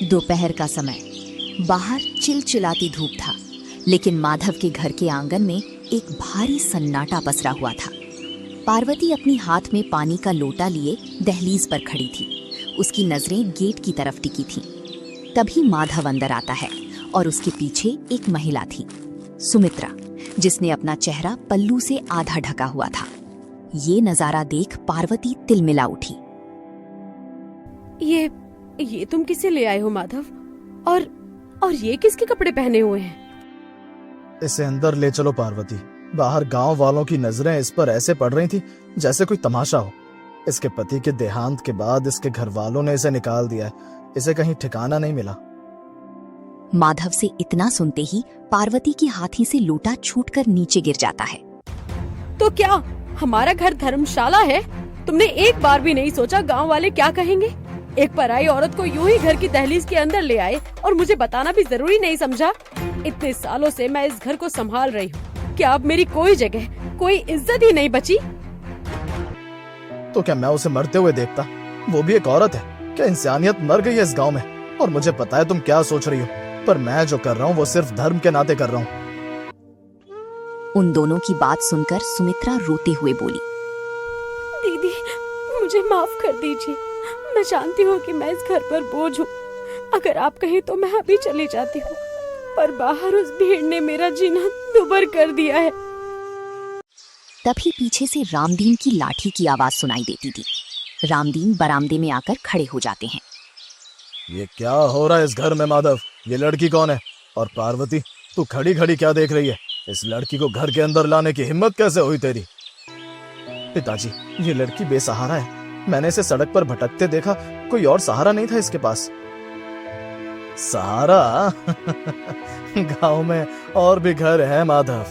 दोपहर का समय, बाहर चिलचिलाती धूप था, लेकिन माधव के घर के आंगन में एक भारी सन्नाटा पसरा हुआ था। पार्वती अपनी हाथ में पानी का लोटा लिए दहलीज पर खड़ी थी। उसकी नजरें गेट की तरफ टिकी थीं। तभी माधव अंदर आता है और उसके पीछे एक महिला थी, सुमित्रा, जिसने अपना चेहरा पल्लू से आधा ढका हुआ था। ये नजारा देख पार्वती तिलमिला उठी। ये तुम किसे ले आए हो माधव? और ये किसके कपड़े पहने हुए हैं? इसे अंदर ले चलो पार्वती। बाहर गांव वालों की नजरें इस पर ऐसे पड़ रही थी जैसे कोई तमाशा हो। इसके पति के देहांत के बाद इसके घर वालों ने इसे निकाल दिया है। इसे कहीं ठिकाना नहीं मिला। माधव से इतना सुनते ही पार्वती की हाथी से लोटा छूटकर नीचे गिर जाता है। तो क्या हमारा घर धर्मशाला है? तुमने एक बार भी नहीं सोचा गांव वाले क्या कहेंगे? एक पराई औरत को यूं ही घर की दहलीज के अंदर ले आए और मुझे बताना भी जरूरी नहीं समझा? इतने सालों से मैं इस घर को संभाल रही हूँ। क्या अब मेरी कोई जगह, कोई इज्जत ही नहीं बची? तो क्या मैं उसे मरते हुए देखता? वो भी एक औरत है। क्या इंसानियत मर गई है इस गांव में? और मुझे पता है तुम क्या सोच रही हो, पर मैं जो कर रहा हूँ वो सिर्फ धर्म के नाते कर रहा हूँ। उन दोनों की बात सुनकर सुमित्रा रोते हुए बोली, दीदी, मुझे माफ कर दीजिए। मैं जानती हूँ कि मैं इस घर पर बोझ हूँ। अगर आप कहें तो मैं अभी चली जाती हूँ, पर बाहर उस भीड़ ने मेरा जीना दुभर कर दिया है। तभी पीछे से रामदीन की लाठी की आवाज सुनाई देती थी। रामदीन बरामदे में आकर खड़े हो जाते हैं। ये क्या हो रहा है इस घर में माधव? ये लड़की कौन है? और पार्वती, तू खड़ी खड़ी क्या देख रही है? इस लड़की को घर के अंदर लाने की हिम्मत कैसे हुई तेरी? पिताजी, ये लड़की बेसहारा है। मैंने इसे सड़क पर भटकते देखा। कोई और सहारा नहीं था इसके पास। सहारा? गांव में और भी घर है माधव।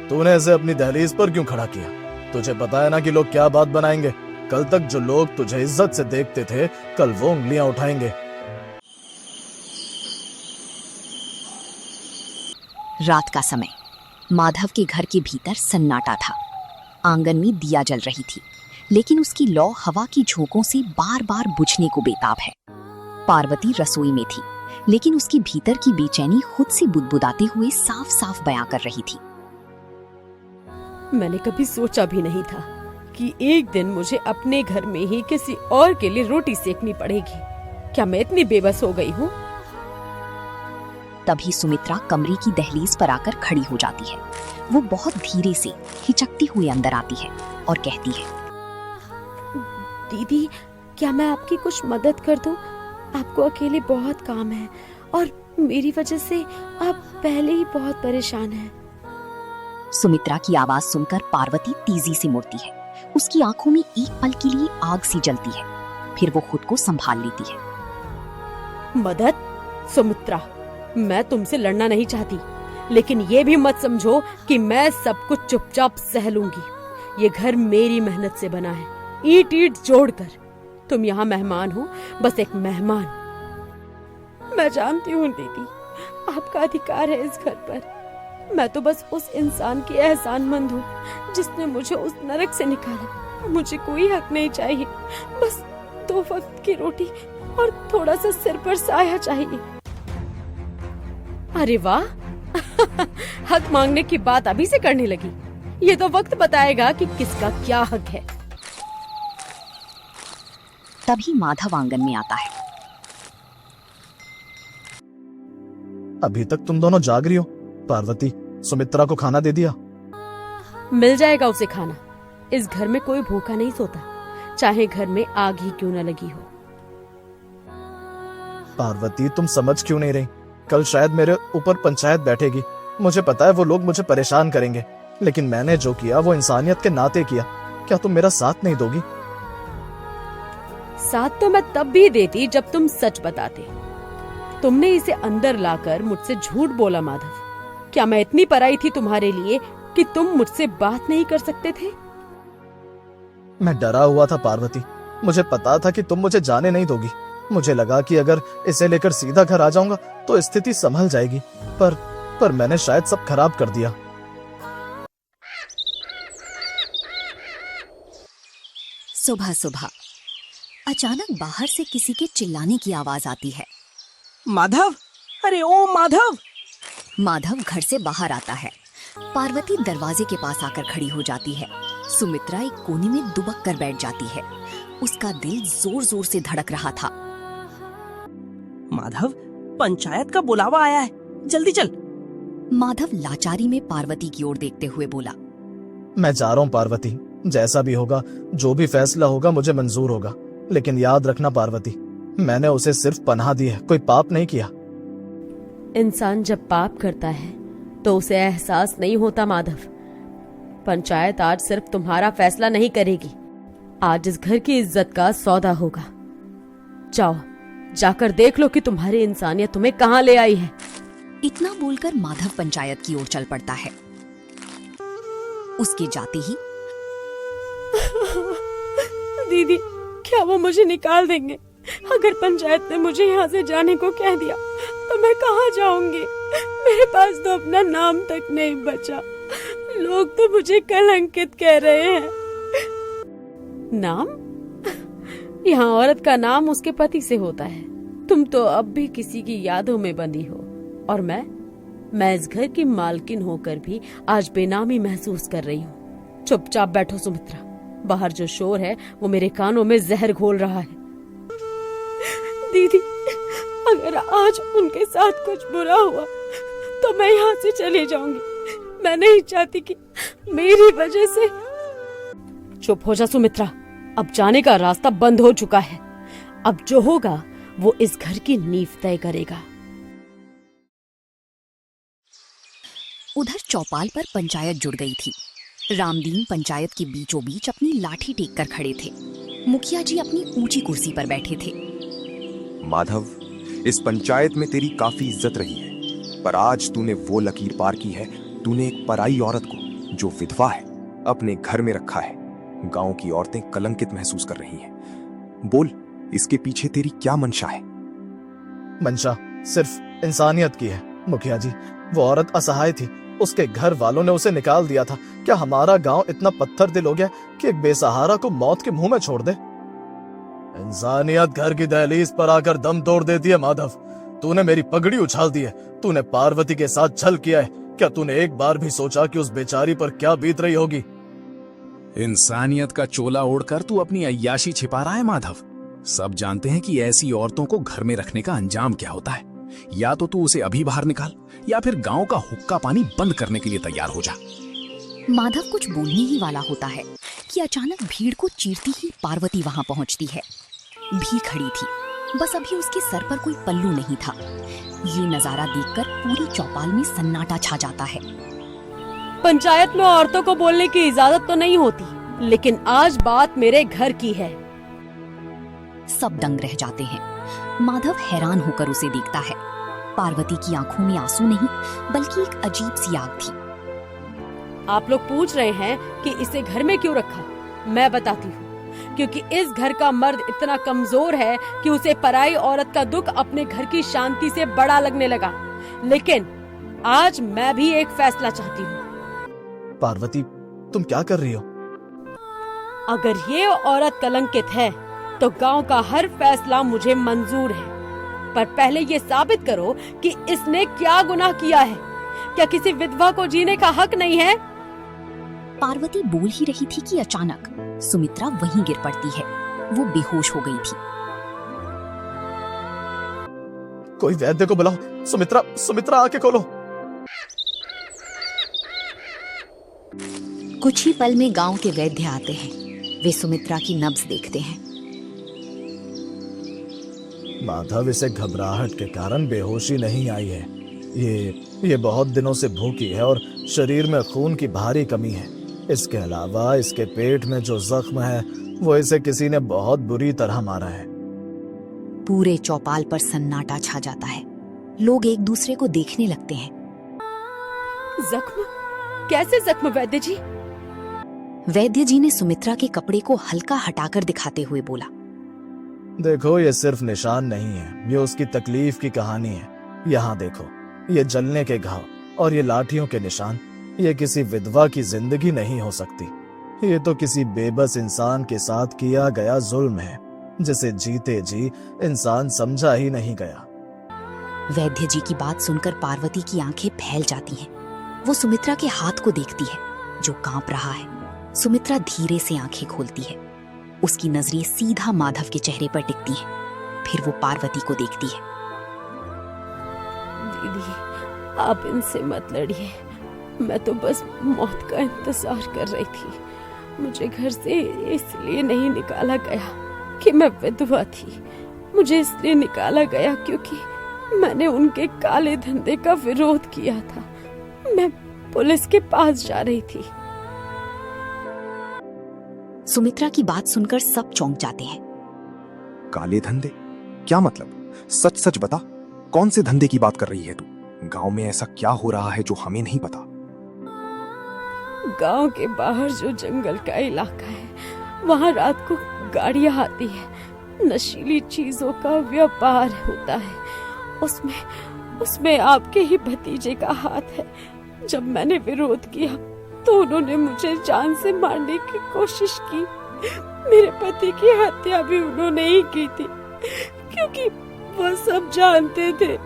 तूने इसे अपनी दहलीज पर क्यों खड़ा किया? तुझे पता है ना कि लोग क्या बात बनाएंगे। कल तक जो लोग तुझे इज्जत से देखते थे, कल वो उंगलियां उठाएंगे। रात का समय, माधव के घर के भीतर सन्नाटा था। आंगन में दिया जल रही थी, लेकिन उसकी लौ हवा की झोंकों से बार बार बुझने को बेताब है। पार्वती रसोई में थी, लेकिन उसके भीतर की बेचैनी खुद से बुदबुदाते हुए साफ साफ बयां कर रही थी। मैंने कभी सोचा भी नहीं था कि एक दिन मुझे अपने घर में ही किसी और के लिए रोटी सेकनी पड़ेगी। क्या मैं इतनी बेबस हो गई हूँ? तभी सुमित्रा कमरे की दहलीज पर आकर खड़ी हो जाती है। वो बहुत धीरे से हिचकती हुई अंदर आती है और कहती है, दीदी, क्या मैं आपकी कुछ मदद कर दूं? आपको अकेले बहुत काम है और मेरी वजह से आप पहले ही बहुत परेशान हैं। सुमित्रा की आवाज सुनकर पार्वती तेजी से मुड़ती है। उसकी आंखों में एक पल के लिए आग सी जलती है, फिर वो खुद को संभाल लेती है। मदद? सुमित्रा, मैं तुमसे लड़ना नहीं चाहती, लेकिन ये भी मत समझो कि मैं सब कुछ चुपचाप सह लूंगी। ये घर मेरी मेहनत से बना है, ईंट ईंट जोड़कर। तुम यहाँ मेहमान हो, बस एक मेहमान। मैं जानती हूँ दीदी, आपका अधिकार है इस घर पर। मैं तो बस उस इंसान की एहसानमंद हूँ जिसने मुझे उस नरक से निकाला। मुझे कोई हक नहीं चाहिए, बस 2 वक्त की रोटी और थोड़ा सा सिर पर साया चाहिए। अरे वाह, हक मांगने की बात अभी से करने लगी। ये तो वक्त बताएगा कि किसका क्या हक है। तभी माधव आंगन में आता है। अभी तक तुम दोनों जाग रही हो? पार्वती, सुमित्रा को खाना दे दिया? मिल जाएगा उसे खाना। इस घर में कोई भूखा नहीं सोता, चाहे घर में आग ही क्यों न लगी हो। पार्वती, तुम समझ क्यों नहीं रही? कल शायद मेरे ऊपर पंचायत बैठेगी। मुझे पता है वो लोग मुझे परेशान करेंगे, लेकिन मैंने जो किया वो इंसानियत के नाते किया। क्या तुम मेरा साथ नहीं दोगी? साथ तो मैं तब भी देती जब तुम सच बताते। तुमने इसे अंदर लाकर मुझसे झूठ बोला माधव। क्या मैं इतनी पराई थी तुम्हारे लिए कि तुम मुझसे बात नहीं कर सकते थे? मैं डरा हुआ था पार्वती। मुझे पता था कि तुम मुझे जाने नहीं दोगी। मुझे लगा कि अगर इसे लेकर सीधा घर आ जाऊंगा तो स्थिति संभल जाएगी, पर मैंने शायद सब खराब कर दिया। सुबह सुबह अचानक बाहर से किसी के चिल्लाने की आवाज आती है। माधव, अरे ओ माधव! माधव घर से बाहर आता है। पार्वती दरवाजे के पास आकर खड़ी हो जाती है। सुमित्रा एक कोने में दुबक कर बैठ जाती है। उसका दिल जोर जोर से धड़क रहा था। माधव, पंचायत का बुलावा आया है, जल्दी चल। माधव लाचारी में पार्वती की ओर देखते हुए बोला। मैं जा रहा हूँ पार्वती, जैसा भी होगा, जो भी फैसला होगा मुझे मंजूर होगा, लेकिन याद रखना पार्वती, मैंने उसे सिर्फ पनाह दी है, कोई पाप नहीं किया। इंसान जब पाप करता है तो उसे एहसास नहीं होता माधव। पंचायत आज सिर्फ तुम्हारा फैसला नहीं करेगी, आज इस घर की इज्जत का सौदा होगा। जाओ, जाकर देख लो कि तुम्हारी इंसानियत तुम्हें कहाँ ले आई है। इतना बोलकर माधव पंचायत की ओर चल पड़ता है। उसके जाते ही दीदी, क्या वो मुझे निकाल देंगे? अगर पंचायत ने मुझे यहाँ से जाने को कह दिया तो मैं कहाँ जाऊंगी? मेरे पास तो अपना नाम तक नहीं बचा। लोग तो मुझे कलंकित कह रहे हैं। नाम? यहाँ औरत का नाम उसके पति से होता है। तुम तो अब भी किसी की यादों में बंधी हो, और मैं इस घर की मालकिन होकर भी आज बेनामी महसूस कर रही हूँ। चुपचाप बैठो सुमित्रा, बाहर जो शोर है वो मेरे कानों में जहर घोल रहा है। दीदी, अगर आज उनके साथ कुछ बुरा हुआ तो मैं यहाँ से चली जाऊंगी। मैं नहीं चाहती कि मेरी वजह से। चुप हो जा सुमित्रा, अब जाने का रास्ता बंद हो चुका है। अब जो होगा वो इस घर की नींव तय करेगा। उधर चौपाल पर पंचायत जुड़ गई थी। रामदीन पंचायत के बीचों बीच अपनी लाठी टेक कर खड़े थे। मुखिया जी अपनी ऊंची कुर्सी पर बैठे थे। माधव, इस पंचायत में तेरी काफी इज्जत रही है, पर आज तूने वो लकीर पार की है। तूने एक पराई औरत को, जो विधवा है, अपने घर में रखा है। गांव की औरतें कलंकित महसूस कर रही हैं। बोल, इसके पीछे तेरी क्या मंशा है? मंशा सिर्फ इंसानियत की है मुखिया जी। वो औरत असहाय थी, उसके घर वालों ने उसे निकाल दिया था। क्या हमारा गांव इतना पत्थर दिल हो गया कि एक बेसहारा को मौत के मुंह में छोड़ दे? इंसानियत घर की दहलीज पर आकर दम तोड़ देती है। माधव, तूने मेरी पगड़ी उछाल दी है, तूने पार्वती के साथ छल किया है। क्या तूने एक बार भी सोचा कि उस बेचारी पर क्या बीत रही होगी? इंसानियत का चोला ओढ़कर तू अपनी अय्याशी छिपा रहा है माधव। सब जानते हैं कि ऐसी औरतों को घर में रखने का अंजाम क्या होता है। या तो तू उसे अभी बाहर निकाल, या फिर गांव का हुक्का पानी बंद करने के लिए तैयार हो जा। माधव कुछ बोलने ही वाला होता है कि अचानक भीड़ को चीरती ही पार्वती वहां पहुंचती है। भी खड़ी थी, बस अभी उसके सर पर कोई पल्लू नहीं था। ये नजारा देखकर पूरी चौपाल में सन्नाटा छा जाता है। पंचायत में औरतों को बोलने की इजाजत तो नहीं होती, लेकिन आज बात मेरे घर की है। सब दंग रह जाते हैं। माधव हैरान होकर उसे देखता है। पार्वती की आंखों में आंसू नहीं, बल्कि एक अजीब सी आग थी। आप लोग पूछ रहे हैं कि इसे घर में क्यों रखा? मैं बताती हूँ। क्योंकि इस घर का मर्द इतना कमजोर है कि उसे पराई औरत का दुख अपने घर की शांति से बड़ा लगने लगा। लेकिन आज मैं भी एक फैसला चाहती हूँ। पार्वती, तुम क्या कर रही हो? अगर ये औरत कलंकित है तो गांव का हर फैसला मुझे मंजूर है, पर पहले ये साबित करो कि इसने क्या गुनाह किया है। क्या किसी विधवा को जीने का हक नहीं है? पार्वती बोल ही रही थी कि अचानक सुमित्रा वहीं गिर पड़ती है। वो बेहोश हो गई थी। कोई वैद्य को बुलाओ। सुमित्रा, सुमित्रा आके खोलो। कुछ ही पल में गांव के वैद्य आते हैं। वे सुमित्रा की नब्ज देखते हैं। माधव, इसे घबराहट के कारण बेहोशी नहीं आई है। ये बहुत दिनों से भूखी है और शरीर में खून की भारी कमी है। इसके अलावा इसके पेट में जो जख्म है वो इसे किसी ने बहुत बुरी तरह मारा है। पूरे चौपाल पर सन्नाटा छा जाता है। लोग एक दूसरे को देखने लगते हैं। जख्म? कैसे जख्म वैद्य जी? वैद्य जी ने सुमित्रा के कपड़े को हल्का हटाकर दिखाते हुए बोला, देखो, ये सिर्फ निशान नहीं है, ये उसकी तकलीफ की कहानी है। यहाँ देखो, ये जलने के घाव और ये लाठियों के निशान। ये किसी विधवा की जिंदगी नहीं हो सकती। ये तो किसी बेबस इंसान के साथ किया गया जुल्म है, जिसे जीते जी इंसान समझा ही नहीं गया। वैद्य जी की बात सुनकर पार्वती की आंखें फैल जाती हैं। वो सुमित्रा के हाथ को देखती है जो कांप रहा है। सुमित्रा धीरे से आंखें खोलती है। उसकी नजरें सीधा माधव के चेहरे पर टिकती हैं। फिर वो पार्वती को देखती है। दीदी, आप इनसे मत लड़िए। मैं तो बस मौत का इंतजार कर रही थी। मुझे घर से इसलिए नहीं निकाला गया कि मैं विधवा थी। मुझे इसलिए निकाला गया क्योंकि मैंने उनके काले धंधे का विरोध किया था। मैं पुलिस के पास जा रही थी। सुमित्रा की बात सुनकर सब चौंक जाते हैं। काले धंधे? क्या मतलब? सच सच बता, कौन से धंधे की बात कर रही है तू? गांव में ऐसा क्या हो रहा है जो हमें नहीं पता? गांव के बाहर जो जंगल का इलाका है, वहाँ रात को गाड़ियाँ आती है, नशीली चीजों का व्यापार होता है। उसमें आपके ही भतीजे का हाथ है। जब मैंने विरोध किया तो उन्होंने मुझे जान से मारने की कोशिश की। मेरे पति की हत्या भी उन्होंने ही की थी, क्योंकि वो सब जानते थे।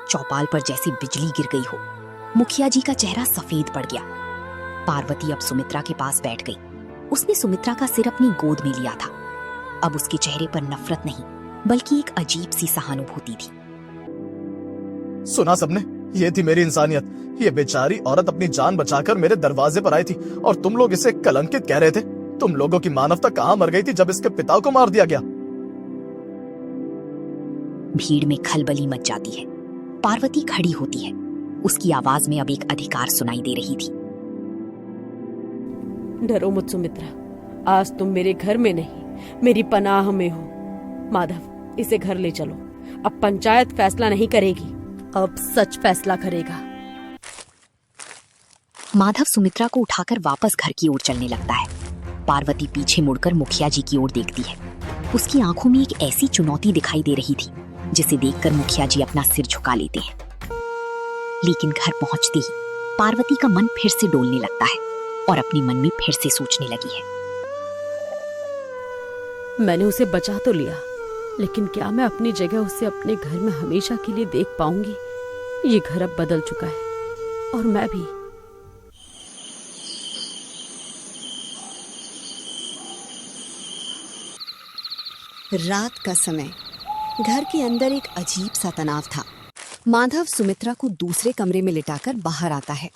चौपाल पर जैसी बिजली गिर गई हो। मुखिया जी का चेहरा सफेद पड़ गया। पार्वती अब सुमित्रा के पास बैठ गई। उसने सुमित्रा का सिर अपनी गोद में लिया था। अब उसके चेहरे पर नफरत नहीं, बल्कि एक अजीब सी सहानुभूति थी। सुना सबने? ये थी मेरी इंसानियत। ये बेचारी औरत अपनी जान बचाकर मेरे दरवाजे पर आई थी और तुम लोग इसे कलंकित कह रहे थे। तुम लोगों की मानवता कहाँ मर गई थी जब इसके पिता को मार दिया गया? भीड़ में खलबली मच जाती है। पार्वती खड़ी होती है। उसकी आवाज में अब एक अधिकार सुनाई दे रही थी। डरो मत सुमित्रा, आज तुम मेरे घर में नहीं, मेरी पनाह में हो। माधव, इसे घर ले चलो। अब पंचायत फैसला नहीं करेगी, अब सच फैसला करेगा। माधव सुमित्रा को उठाकर वापस घर की ओर चलने लगता है। पार्वती पीछे मुड़कर मुखिया जी की ओर देखती है। उसकी आंखों में एक ऐसी चुनौती दिखाई दे रही थी जिसे देखकर मुखिया जी अपना सिर झुका लेते हैं। लेकिन घर पहुंचते ही पार्वती का मन फिर से डोलने लगता है और अपने मन में फिर से सोचने लगी है। मैंने उसे बचा तो लिया, लेकिन क्या मैं अपनी जगह उसे अपने घर में हमेशा के लिए देख पाऊंगी? ये घर अब बदल चुका है और मैं भी। रात का समय। घर के अंदर एक अजीब सा तनाव था। माधव सुमित्रा को दूसरे कमरे में लिटाकर बाहर आता है।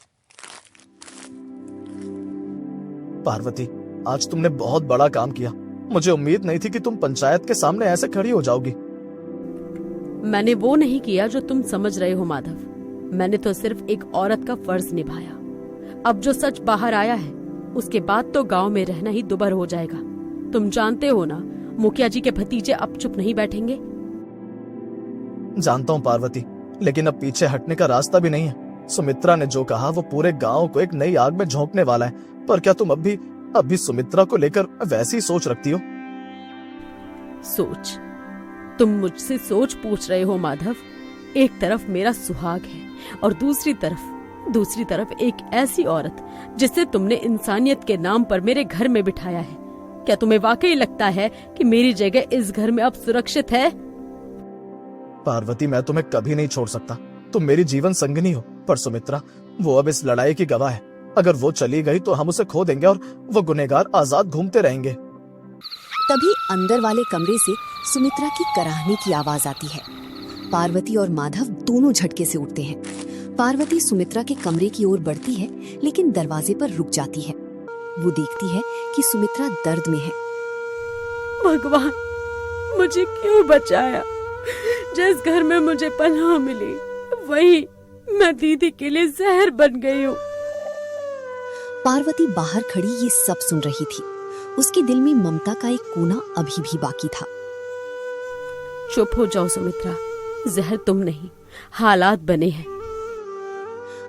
पार्वती, आज तुमने बहुत बड़ा काम किया। मुझे उम्मीद नहीं थी कि तुम पंचायत के सामने ऐसे खड़ी हो जाओगी। मैंने वो नहीं किया जो तुम समझ रहे हो माधव। मैंने तो सिर्फ एक औरत का फर्ज निभाया। अब जो सच बाहर आया है, उसके बाद तो गांव में रहना ही दुभर हो जाएगा। तुम जानते हो ना, मुखिया जी के भतीजे अब चुप नहीं बैठेंगे। जानता हूँ पार्वती, लेकिन अब पीछे हटने का रास्ता भी नहीं है। सुमित्रा ने जो कहा वो पूरे गांव को एक नई आग में झोंकने वाला है। पर क्या तुम अब भी सुमित्रा को लेकर वैसी सोच रखती हो? सोच? तुम मुझसे सोच पूछ रहे हो माधव? एक तरफ मेरा सुहाग है और दूसरी तरफ एक ऐसी औरत जिसे तुमने इंसानियत के नाम पर मेरे घर में बिठाया है। क्या तुम्हें वाकई लगता है कि मेरी जगह इस घर में अब सुरक्षित है? पार्वती, मैं तुम्हें कभी नहीं छोड़ सकता। तुम मेरी जीवन संगिनी हो। पर सुमित्रा, वो अब इस लड़ाई की गवाह है। अगर वो चली गई तो हम उसे खो देंगे और वो गुनहगार आजाद घूमते रहेंगे। तभी अंदर वाले कमरे से सुमित्रा की कराहने की आवाज आती है। पार्वती और माधव दोनों झटके से उठते हैं। पार्वती सुमित्रा के कमरे की ओर बढ़ती है, लेकिन दरवाजे पर रुक जाती है। वो देखती है कि सुमित्रा दर्द में है। भगवान, मुझे क्यों बचाया? जिस घर में मुझे पनाह मिली, वही मैं दीदी के लिए जहर बन गई हूँ। पार्वती बाहर खड़ी ये सब सुन रही थी। उसके दिल में ममता का एक कोना अभी भी बाकी था। चुप हो जाओ सुमित्रा, जहर तुम नहीं, हालात बने हैं।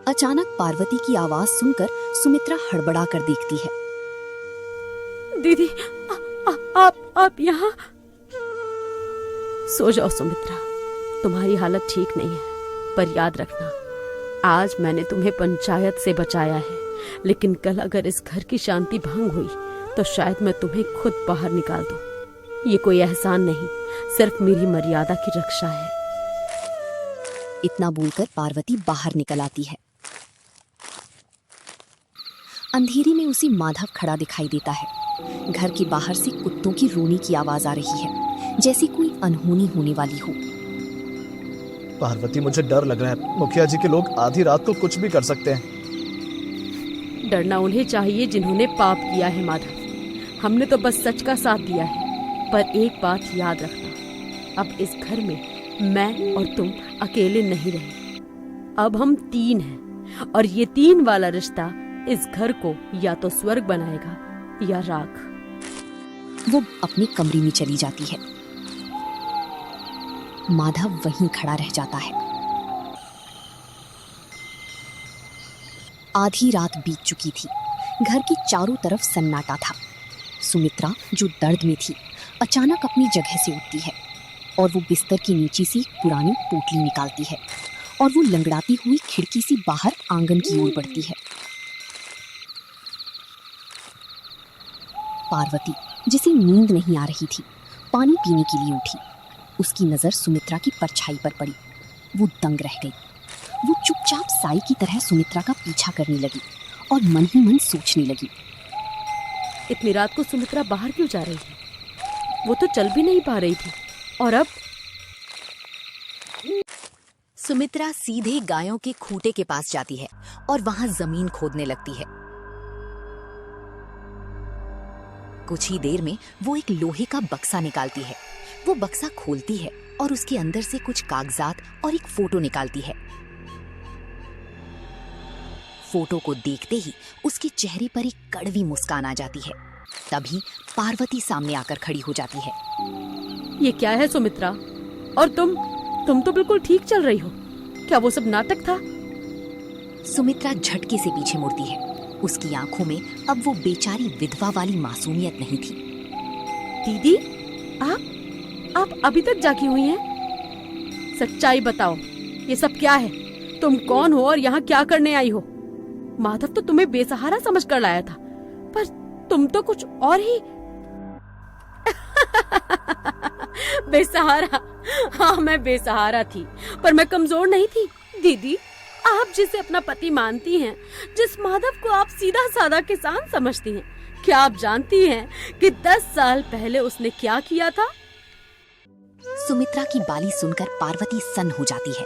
अचानक पार्वती की आवाज सुनकर सुमित्रा हड़बड़ा कर देखती है। दीदी, आप यहाँ? सो जाओ सुमित्रा, तुम्हारी हालत ठीक नहीं है, पर याद रखना, आज मैंने तुम्हें पंचायत से बचाया है, लेकिन कल अगर इस घर की शांति भंग हुई तो शायद मैं तुम्हें खुद बाहर निकाल दूं। ये कोई एहसान नहीं, सिर्फ मेरी मर्यादा की रक्षा है। इतना बोलकर पार्वती बाहर निकल आती है। अंधेरे में उसे माधव खड़ा दिखाई देता है। घर के बाहर से कुत्तों की रोने की आवाज आ रही है, जैसे कोई अनहोनी होने वाली हो। पार्वती, मुझे डर लग रहा है। मुखिया जी के लोग आधी रात को कुछ भी कर सकते हैं। डरना उन्हें चाहिए जिन्होंने पाप किया है माधव। हमने तो बस सच का साथ दिया है। पर एक बात याद रखना, अब इस घर में मैं और तुम अकेले नहीं रहे। अब हम 3 हैं और ये 3 वाला रिश्ता इस घर को या तो स्वर्ग बनाएगा या राख। वो अपने कमरे में चली जाती है। माधव वहीं खड़ा रह जाता है। आधी रात बीत चुकी थी। घर के चारों तरफ सन्नाटा था। सुमित्रा, जो दर्द में थी, अचानक अपनी जगह से उठती है और वो बिस्तर के नीचे से एक पुरानी पोटली निकालती है और वो लंगड़ाती हुई खिड़की से बाहर आंगन की ओर बढ़ती है। पार्वती, जिसे नींद नहीं आ रही थी, पानी पीने के लिए उठी। उसकी नजर सुमित्रा की परछाई पर पड़ी। वो दंग रह गई। वो चुपचाप साई की तरह सुमित्रा का पीछा करने लगी और मन ही मन सोचने लगी। इतनी रात को सुमित्रा बाहर क्यों जा रही है? वो तो चल भी नहीं पा रही थी। और अब सुमित्रा सीधे गायों के खूंटे के पास जाती है और वहां जमीन खोदने लगती है। कुछ ही देर में वो एक लोहे का बक्सा निकालती है। वो बक्सा खोलती है और उसके अंदर से कुछ कागजात और एक फोटो निकालती है। फोटो को देखते ही उसके चेहरे पर एक कड़वी मुस्कान आ जाती है। तभी पार्वती सामने आकर खड़ी हो जाती है। ये क्या है सुमित्रा? और तुम तो बिल्कुल ठीक चल रही हो। क्या वो सब नाटक था? सुमित्रा झटके से पीछे मुड़ती है। उसकी आंखों में अब वो बेचारी विधवा वाली मासूमियत नहीं थी। दीदी, आप अभी तक जागी हुई हैं? सच्चाई बताओ, ये सब क्या है? तुम कौन हो और यहाँ क्या करने आई हो? माधव तो तुम्हें बेसहारा समझ कर लाया था, पर तुम तो कुछ और ही। बेसहारा? हाँ, मैं बेसहारा थी, पर मैं कमजोर नहीं थी। दीदी, आप जिसे अपना पति मानती हैं, जिस माधव को आप सीधा साधा किसान समझती हैं, क्या आप जानती हैं कि 10 साल पहले उसने क्या किया था? सुमित्रा की बाली सुनकर पार्वती सन्न हो जाती है।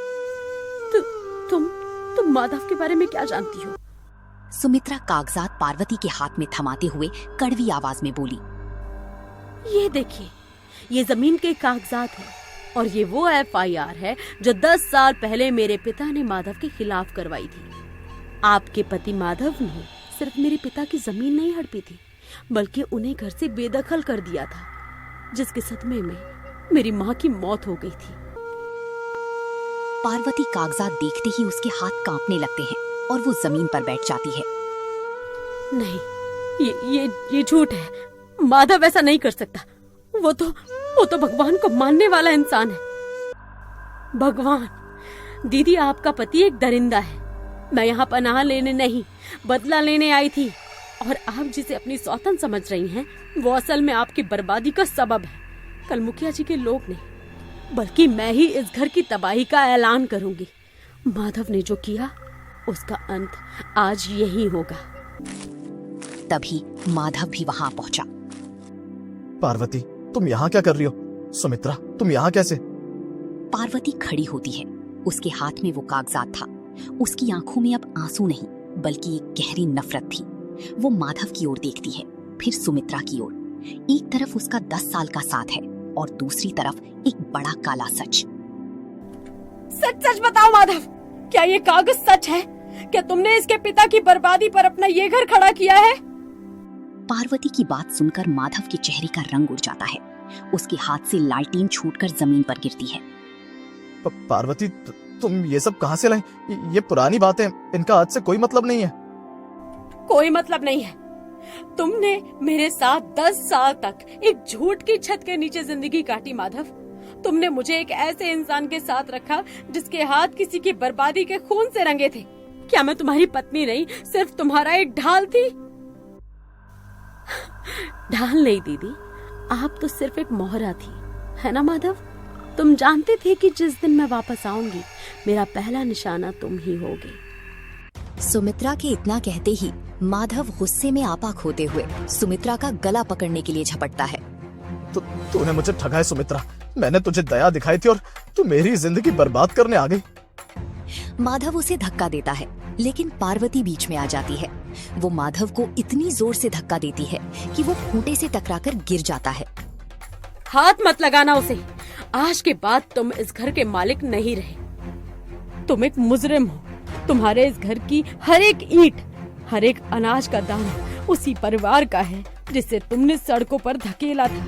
तुम माधव के बारे में क्या जानती हो? सुमित्रा कागजात पार्वती के हाथ में थमाते हुए कड़वी आवाज में बोली, ये देखिए, ये जमीन के कागजात हैं और ये वो FIR है जो 10 साल पहले मेरे पिता ने माधव के खिलाफ करवाई थी। आपके पति माधव ने सिर्फ मेरे पिता की जमीन नहीं हड़पी थी, बल्कि उन्हें घर से बेदखल कर दिया था, जिसके सदमे में मेरी माँ की मौत हो गई थी। पार्वती कागजात देखते ही उसके हाथ कांपने लगते हैं और वो जमीन पर बैठ जाती है। नहीं, ये झूठ है। माधव ऐसा नहीं कर सकता। वो तो भगवान को मानने वाला इंसान है। भगवान? दीदी, आपका पति एक दरिंदा है। मैं यहाँ पनाह लेने नहीं, बदला लेने आई थी। और आप जिसे अपनी सौतन समझ रही हैं, वो असल में आपकी बर्बादी का सबब है। कल मुखिया जी के लोग नहीं, बल्कि मैं ही इस घर की तबाही का ऐलान करूंगी। माधव ने जो किया, उसका अंत आज यही होगा। तभी माधव भी वहां पहुंचा। पार्वती, तुम यहाँ क्या कर रही हो? सुमित्रा, तुम यहाँ कैसे? पार्वती खड़ी होती है। उसके हाथ में वो कागजात था। उसकी आंखों में अब आंसू नहीं, बल्कि एक गहरी नफरत थी। वो माधव की ओर देखती है, फिर सुमित्रा की ओर। एक तरफ उसका 10 साल का साथ है और दूसरी तरफ एक बड़ा काला सच। सच बताओ माधव, क्या ये कागज सच है? क्या तुमने इसके पिता की बर्बादी पर अपना ये घर खड़ा किया है? पार्वती की बात सुनकर माधव के चेहरे का रंग उड़ जाता है। उसके हाथ से लालटेन छूटकर जमीन पर गिरती है। पार्वती, तुम ये सब कहाँ से लाई? ये पुरानी बातें, इनका आज से कोई मतलब नहीं है। कोई मतलब नहीं है। तुमने मेरे साथ 10 साल तक एक झूठ की छत के नीचे जिंदगी काटी माधव। तुमने मुझे एक ऐसे इंसान के साथ रखा जिसके हाथ किसी की बर्बादी के खून से रंगे थे। क्या मैं तुम्हारी पत्नी नहीं, सिर्फ तुम्हारा एक ढाल थी? ढाल नहीं दीदी, आप तो सिर्फ एक मोहरा थी, है ना माधव? तुम जानते थे कि जिस दिन मैं वापस आऊंगी मेरा पहला निशाना तुम ही होगे। सुमित्रा के इतना कहते ही माधव गुस्से में आपा खोते हुए सुमित्रा का गला पकड़ने के लिए झपटता है। तूने मुझे ठगा है सुमित्रा। मैंने तुझे दया दिखाई थी और तू मेरी जिंदगी बर्बाद करने आ गई। माधव उसे धक्का देता है, लेकिन पार्वती बीच में आ जाती है। वो माधव को इतनी जोर से धक्का देती है कि वो खूंटे से टकराकर गिर जाता है। हाथ मत लगाना उसे। आज के बाद तुम इस घर के मालिक नहीं रहे। तुम एक मुजरिम हो। तुम्हारे इस घर की हर एक ईंट, हर एक अनाज का दाना उसी परिवार का है जिसे तुमने सड़कों पर धकेला था।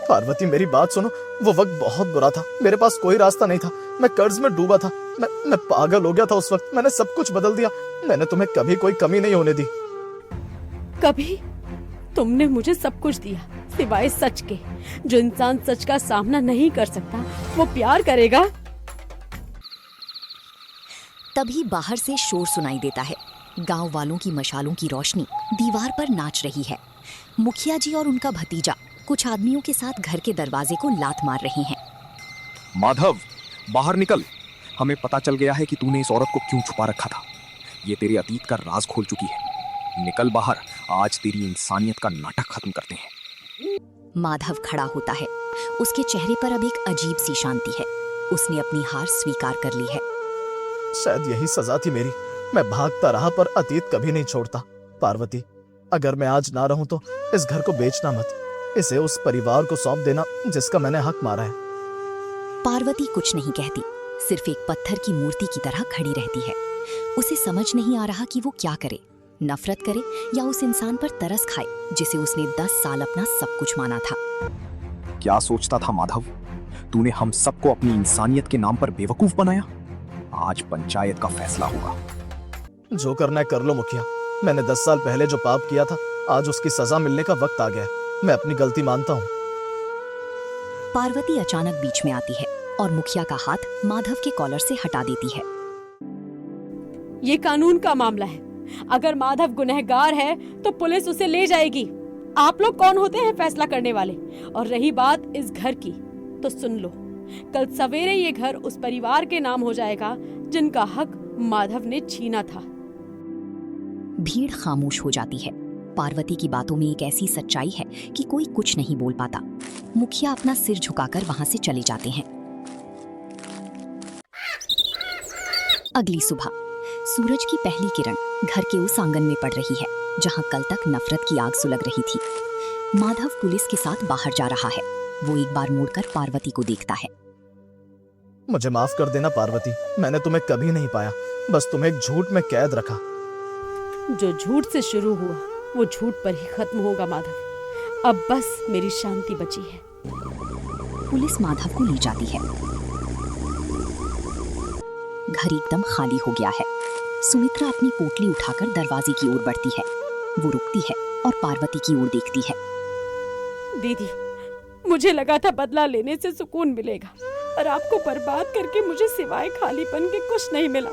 पार्वती मेरी बात सुनो, वो वक्त बहुत बुरा था। मेरे पास कोई रास्ता नहीं था। मैं कर्ज में डूबा था। मैं पागल हो गया था उस वक्त। मैंने सब कुछ बदल दिया। मैंने तुम्हें कभी कोई कमी नहीं होने दी। कभी? तुमने मुझे सब कुछ दिया सिवाय सच के। जो इंसान सच का सामना नहीं कर सकता वो प्यार करेगा? तभी बाहर से शोर सुनाई देता है। गांव वालों की मशालों की रोशनी दीवार पर नाच रही है। मुखिया जी और उनका भतीजा कुछ आदमियों के साथ घर के दरवाजे को लात मार रहे हैं। माधव, बाहर निकल। हमें पता चल गया है कि तूने इस औरत को क्यों छुपा रखा था। ये तेरे अतीत का राज खोल चुकी है। निकल बाहर। आज तेरी इंसानियत का नाटक खत्म करते हैं। माधव खड़ा होता है। उसके चेहरे पर अब एक अजीब सी शांति है। उसने अपनी हार स्वीकार कर ली है। शायद यही सजा थी मेरी। मैं भागता रहा पर अतीत कभी नहीं छोड़ता। पार्वती, अगर मैं आज ना रहूं तो इस घर को बेचना मत। इसे उस परिवार को सौंप देना जिसका मैंने हक मारा है। पार्वती कुछ नहीं कहती, सिर्फ एक पत्थर की मूर्ति की तरह खड़ी रहती है। उसे समझ नहीं आ रहा कि वो क्या करे, नफरत करे या उस इंसान पर तरस खाए जिसे उसने 10 साल अपना सब कुछ माना था। क्या सोचता था माधव? तूने हम सबको अपनी इंसानियत के नाम पर बेवकूफ बनाया। आज पंचायत का फैसला होगा। जो करना है कर लो मुखिया। मैंने 10 साल पहले जो पाप किया था, आज उसकी सजा मिलने का वक्त आ गया। मैं अपनी गलती मानता हूँ। पार्वती अचानक बीच में आती है और मुखिया का हाथ माधव के कॉलर से हटा देती है। ये कानून का मामला है। अगर माधव गुनहगार है तो पुलिस उसे ले जाएगी। आप लोग कौन होते हैं फैसला करने वाले? और रही बात इस घर की, तो सुन लो, कल सवेरे ये घर उस परिवार के नाम हो जाएगा जिनका हक माधव ने छीना था। भीड़ खामोश हो जाती है। पार्वती की बातों में एक ऐसी सच्चाई है कि कोई कुछ नहीं बोल पाता। मुखिया अपना सिर झुकाकर वहां से चले जाते हैं। अगली सुबह सूरज की पहली किरण घर के उस आंगन में पड़ रही है जहां कल तक नफरत की आग सुलग रही थी। माधव पुलिस के साथ बाहर जा रहा है। वो एक बार मुड़कर पार्वती को देखता है। मुझे माफ कर देना पार्वती। मैंने तुम्हें कभी नहीं पाया, बस तुम्हें एक झूठ में कैद रखा। जो झूठ से शुरू हुआ वो झूठ पर ही खत्म होगा माधव। अब बस मेरी शांति बची है। पुलिस माधव को ले जाती है। घर एकदम खाली हो गया है। सुमित्रा अपनी पोटली उठाकर दरवाजे की ओर बढ़ती है। वो रुकती है और पार्वती की ओर देखती है। दीदी, मुझे लगा था बदला लेने से सुकून मिलेगा, और आपको बर्बाद करके मुझे सिवाय खालीपन के कुछ नहीं मिला।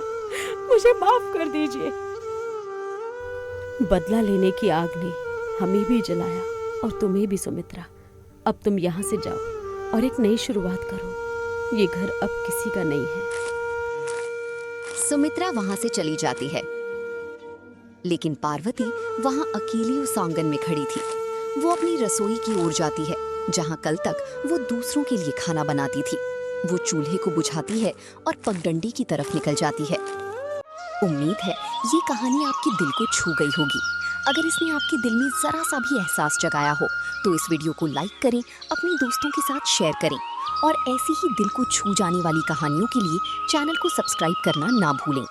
मुझे माफ कर दीजिए। बदला लेने की आग ने हमें भी जलाया और तुम्हें भी सुमित्रा। अब तुम यहाँ से जाओ और एक नई शुरुआत करो। ये घर अब किसी का नहीं है। सुमित्रा वहां से चली जाती है, लेकिन पार्वती वहां अकेली उस आंगन में खड़ी थी। वो अपनी रसोई की ओर जाती है जहां कल तक वो दूसरों के लिए खाना बनाती थी। वो चूल्हे को बुझाती है और पगडंडी की तरफ निकल जाती है। उम्मीद है ये कहानी आपके दिल को छू गई होगी। अगर इसने आपके दिल में जरा सा भी एहसास जगाया हो तो इस वीडियो को लाइक करें, अपने दोस्तों के साथ शेयर करें और ऐसी ही दिल को छू जाने वाली कहानियों के लिए चैनल को सब्सक्राइब करना ना भूलें।